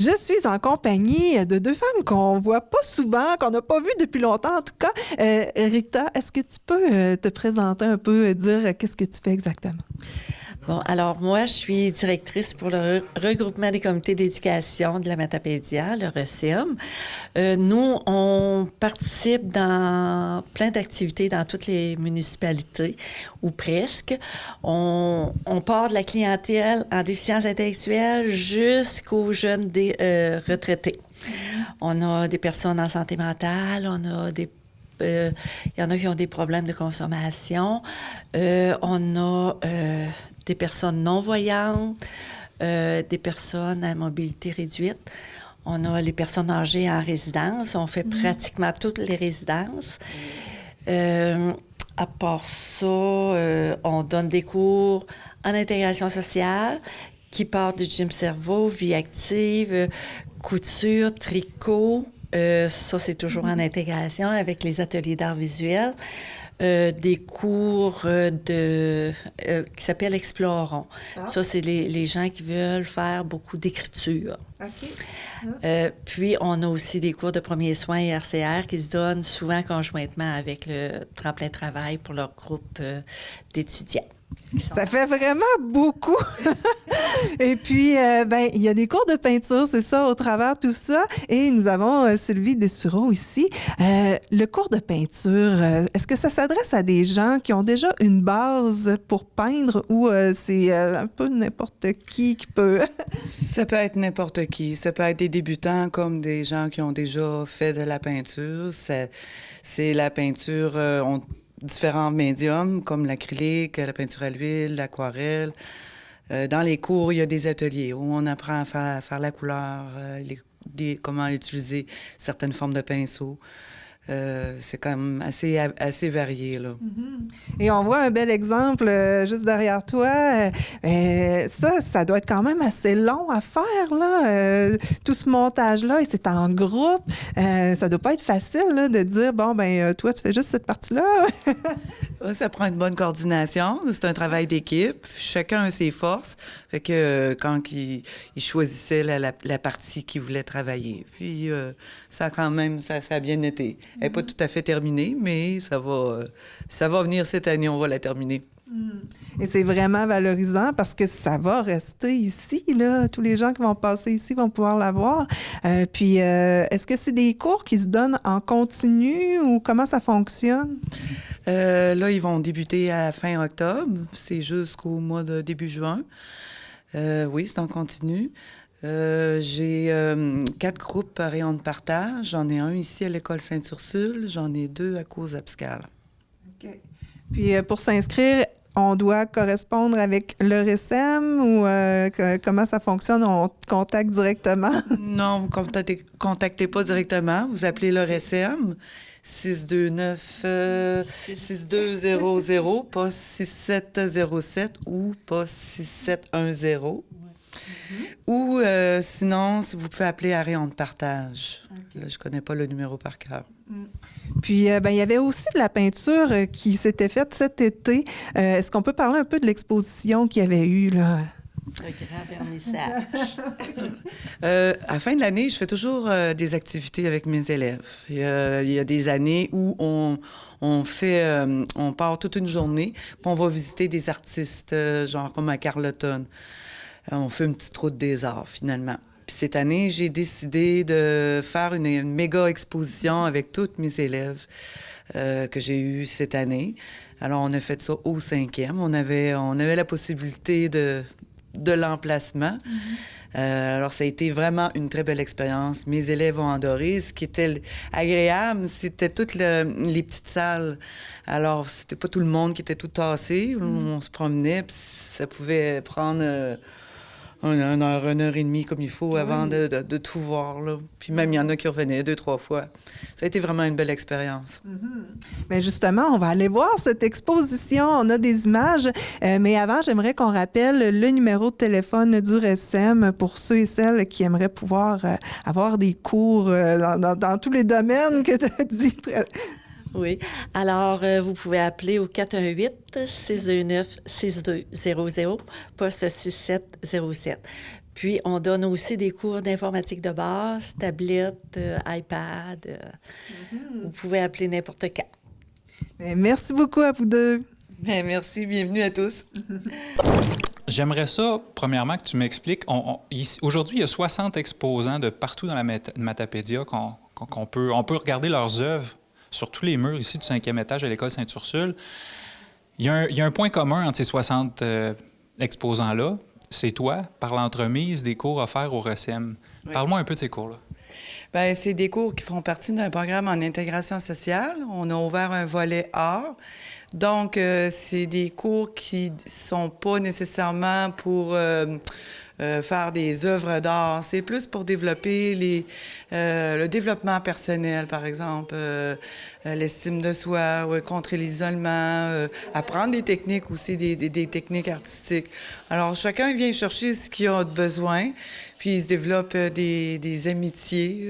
Je suis en compagnie de deux femmes qu'on voit pas souvent, qu'on n'a pas vues depuis longtemps en tout cas. Rita, est-ce que tu peux te présenter un peu, dire qu'est-ce que tu fais exactement? Bon, alors moi, je suis directrice pour le regroupement des comités d'éducation de la Matapédia, le RECEM. Nous, on participe dans plein d'activités dans toutes les municipalités, ou presque. On part de la clientèle en déficience intellectuelle jusqu'aux jeunes retraités. On a des personnes en santé mentale, on a des il y en a qui ont des problèmes de consommation. On a des personnes non-voyantes, des personnes à mobilité réduite. On a les personnes âgées en résidence. On fait pratiquement toutes les résidences. À part ça, on donne des cours en intégration sociale qui partent du gym cerveau, vie active, couture, tricot. Ça, c'est toujours en intégration avec les ateliers d'art visuel. Des cours qui s'appellent Explorons. Ah. Ça, c'est les gens qui veulent faire beaucoup d'écriture. OK. Puis, on a aussi des cours de premiers soins et RCR qui se donnent souvent conjointement avec le tremplin travail pour leur groupe d'étudiants. Ça fait vraiment beaucoup. Et puis, il y a des cours de peinture, c'est ça, au travers de tout ça. Et nous avons Sylvie Dessureau ici. Le cours de peinture, est-ce que ça s'adresse à des gens qui ont déjà une base pour peindre ou c'est un peu n'importe qui peut... Ça peut être n'importe qui. Ça peut être des débutants comme des gens qui ont déjà fait de la peinture. C'est la peinture... différents médiums comme l'acrylique, la peinture à l'huile, l'aquarelle. Dans les cours, il y a des ateliers où on apprend à faire la couleur, comment utiliser certaines formes de pinceaux. C'est quand même assez varié, là. Mm-hmm. Et on voit un bel exemple juste derrière toi. Ça doit être quand même assez long à faire, là. Tout ce montage-là, et c'est en groupe. Ça doit pas être facile, là, de dire, toi, tu fais juste cette partie-là. Ça prend une bonne coordination. C'est un travail d'équipe. Chacun a ses forces. Fait que quand il choisissait la partie qu'il voulait travailler. Puis ça a bien été. Elle n'est pas tout à fait terminée, mais ça va venir cette année, on va la terminer. Et c'est vraiment valorisant parce que ça va rester ici, là. Tous les gens qui vont passer ici vont pouvoir la voir. Puis, est-ce que c'est des cours qui se donnent en continu ou comment ça fonctionne? Là, ils vont débuter à fin octobre. C'est jusqu'au mois de début juin. Oui, c'est en continu. J'ai 4 groupes par rayon de partage. J'en ai un ici à l'école Sainte-Ursule. J'en ai 2 à Cause-Abscal. OK. Puis pour s'inscrire, on doit correspondre avec le RECEM ou comment ça fonctionne? On te contacte directement? Non, vous ne contactez pas directement. Vous appelez le RECEM. 629-6200, pas 6707 ou pas 6710. Ou sinon, si vous pouvez appeler à rayon de partage. Okay. Là, je ne connais pas le numéro par cœur. Puis, il y avait aussi de la peinture qui s'était faite cet été. Est-ce qu'on peut parler un peu de l'exposition qu'il y avait eu, là? Le grand vernissage. À la fin de l'année, je fais toujours des activités avec mes élèves. Il y a des années où on part toute une journée, puis on va visiter des artistes, genre comme à Carleton. On fait une petite route des arts, finalement. Puis cette année, j'ai décidé de faire une méga exposition avec tous mes élèves que j'ai eus cette année. Alors, on a fait ça au 5e. On avait la possibilité de l'emplacement. Alors, ça a été vraiment une très belle expérience. Mes élèves ont adoré. Ce qui était agréable, c'était toutes les petites salles. Alors, c'était pas tout le monde qui était tout tassé. On se promenait, puis ça pouvait prendre... une heure et demie comme il faut avant de tout voir, là. Puis même, il y en a qui revenaient 2-3 fois. Ça a été vraiment une belle expérience. Bien, justement, on va aller voir cette exposition. On a des images. Mais avant, j'aimerais qu'on rappelle le numéro de téléphone du RECEM pour ceux et celles qui aimeraient pouvoir avoir des cours dans tous les domaines que tu as dit. Oui. Alors, vous pouvez appeler au 418-629-6200, poste 6707. Puis, on donne aussi des cours d'informatique de base, tablette, iPad. Vous pouvez appeler n'importe quand. Ben, merci beaucoup à vous deux. Bien, merci, bienvenue à tous. J'aimerais ça, premièrement, que tu m'expliques. Aujourd'hui, il y a 60 exposants de partout dans la Matapédia on peut regarder leurs œuvres sur tous les murs ici du 5e étage à l'École Sainte-Ursule. Il y a un point commun entre ces 60 exposants-là. C'est toi, par l'entremise des cours offerts au RECEM. Oui. Parle-moi un peu de ces cours-là. Bien, c'est des cours qui font partie d'un programme en intégration sociale. On a ouvert un volet art. Donc, c'est des cours qui sont pas nécessairement pour faire des œuvres d'art. C'est plus pour développer le développement personnel, par exemple, l'estime de soi, contrer l'isolement, apprendre des techniques aussi, des techniques artistiques. Alors, chacun vient chercher ce qu'il a besoin, puis il se développe des amitiés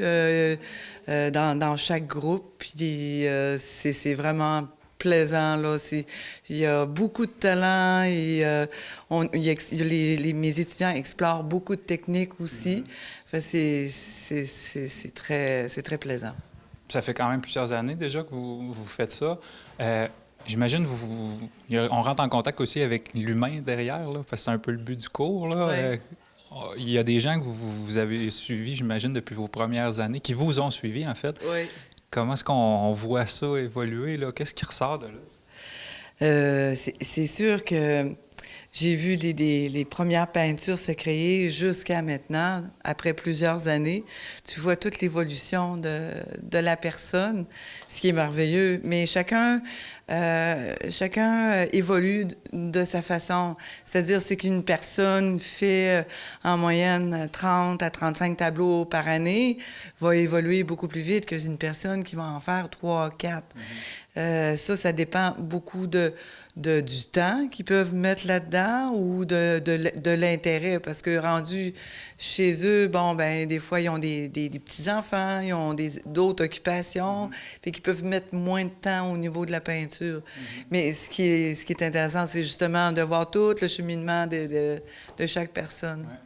dans chaque groupe. Puis c'est vraiment plaisant, là. Il y a beaucoup de talent et mes étudiants explorent beaucoup de techniques aussi. Enfin, c'est très plaisant. Ça fait quand même plusieurs années déjà que vous faites ça. J'imagine on rentre en contact aussi avec l'humain derrière, là, parce que c'est un peu le but du cours, là. Oui. Il y a des gens que vous avez suivis, j'imagine, depuis vos premières années, qui vous ont suivis, en fait. Oui. Comment est-ce qu'on voit ça évoluer, là? Qu'est-ce qui ressort de là? C'est sûr que j'ai vu les premières peintures se créer jusqu'à maintenant, après plusieurs années. Tu vois toute l'évolution de la personne, ce qui est merveilleux. Mais chacun évolue de sa façon. C'est-à-dire, c'est qu'une personne fait en moyenne 30 à 35 tableaux par année, va évoluer beaucoup plus vite qu'une personne qui va en faire 3, 4. Ça dépend beaucoup du temps qu'ils peuvent mettre là-dedans ou de l'intérêt. Parce que rendu chez eux, des fois, ils ont des petits-enfants, ils ont d'autres occupations, fait qu'ils peuvent mettre moins de temps au niveau de la peinture. Mais ce qui est intéressant, c'est justement de voir tout le cheminement de chaque personne. Ouais.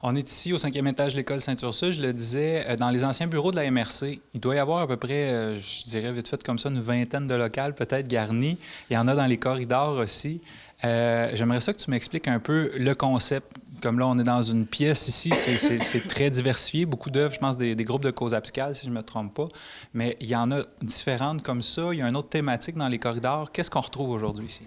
On est ici au 5e étage de l'École Sainte-Ursule, je le disais, dans les anciens bureaux de la MRC. Il doit y avoir à peu près, je dirais vite fait comme ça, une vingtaine de locales peut-être garnis. Il y en a dans les corridors aussi. J'aimerais ça que tu m'expliques un peu le concept. Comme là, on est dans une pièce ici, c'est très diversifié. Beaucoup d'œuvres, je pense, des groupes de cause abscale, si je ne me trompe pas. Mais il y en a différentes comme ça. Il y a une autre thématique dans les corridors. Qu'est-ce qu'on retrouve aujourd'hui ici?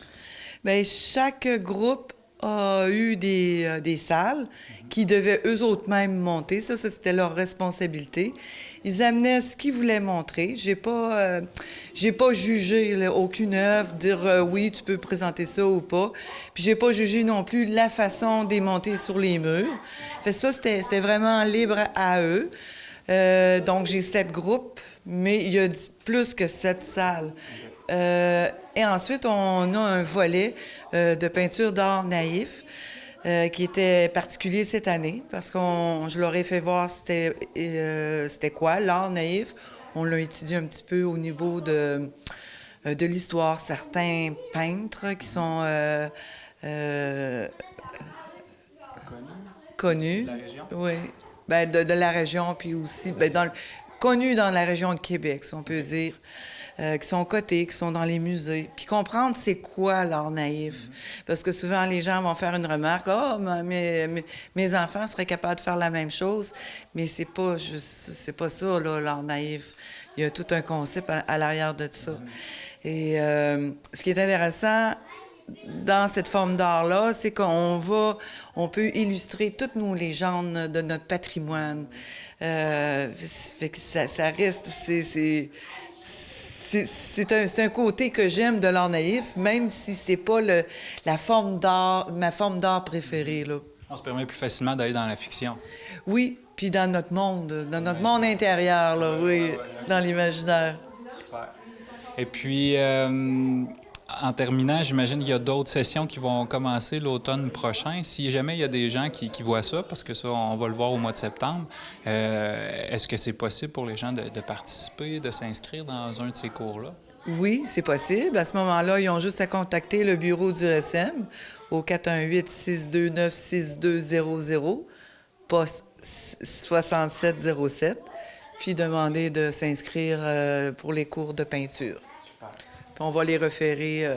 Bien, chaque groupe a eu des salles qui devaient eux autres mêmes monter. Ça, c'était leur responsabilité. Ils amenaient ce qu'ils voulaient montrer. J'ai pas jugé là, aucune œuvre, dire oui, tu peux présenter ça ou pas. Puis j'ai pas jugé non plus la façon de les monter sur les murs. Fait ça, c'était vraiment libre à eux. Donc j'ai 7 groupes, mais il y a plus que 7 salles. Et ensuite, on a un volet de peinture d'art naïf qui était particulier cette année parce que je leur ai fait voir c'était quoi l'art naïf. On l'a étudié un petit peu au niveau de l'histoire. Certains peintres qui sont connus. De la région? Oui. Bien, de la région, puis aussi connus dans la région de Québec, si on peut dire. Qui sont cotés, qui sont dans les musées. Puis comprendre c'est quoi l'art naïf. Parce que souvent, les gens vont faire une remarque. « Ah, mes enfants seraient capables de faire la même chose. » Mais c'est pas ça, là, l'art naïf. Il y a tout un concept à l'arrière de ça. Et ce qui est intéressant dans cette forme d'art-là, c'est qu'on peut illustrer toutes nos légendes de notre patrimoine. Fait que ça reste... C'est un côté que j'aime de l'art naïf, même si c'est pas ma forme d'art préférée, là. On se permet plus facilement d'aller dans la fiction. Oui, puis dans notre monde intérieur, là, oui, dans l'imaginaire. Super. Et puis, en terminant, j'imagine qu'il y a d'autres sessions qui vont commencer l'automne prochain. Si jamais il y a des gens qui voient ça, parce que ça, on va le voir au mois de septembre, est-ce que c'est possible pour les gens de participer, de s'inscrire dans un de ces cours-là? Oui, c'est possible. À ce moment-là, ils ont juste à contacter le bureau du RSM au 418-629-6200, poste 6707, puis demander de s'inscrire pour les cours de peinture. Puis on va les référer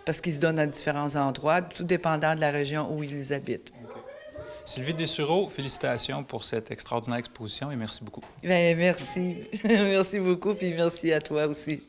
parce qu'ils se donnent à différents endroits, tout dépendant de la région où ils habitent. Sylvie Dessureau, félicitations pour cette extraordinaire exposition et merci beaucoup. Bien, merci. Merci beaucoup, puis merci à toi aussi.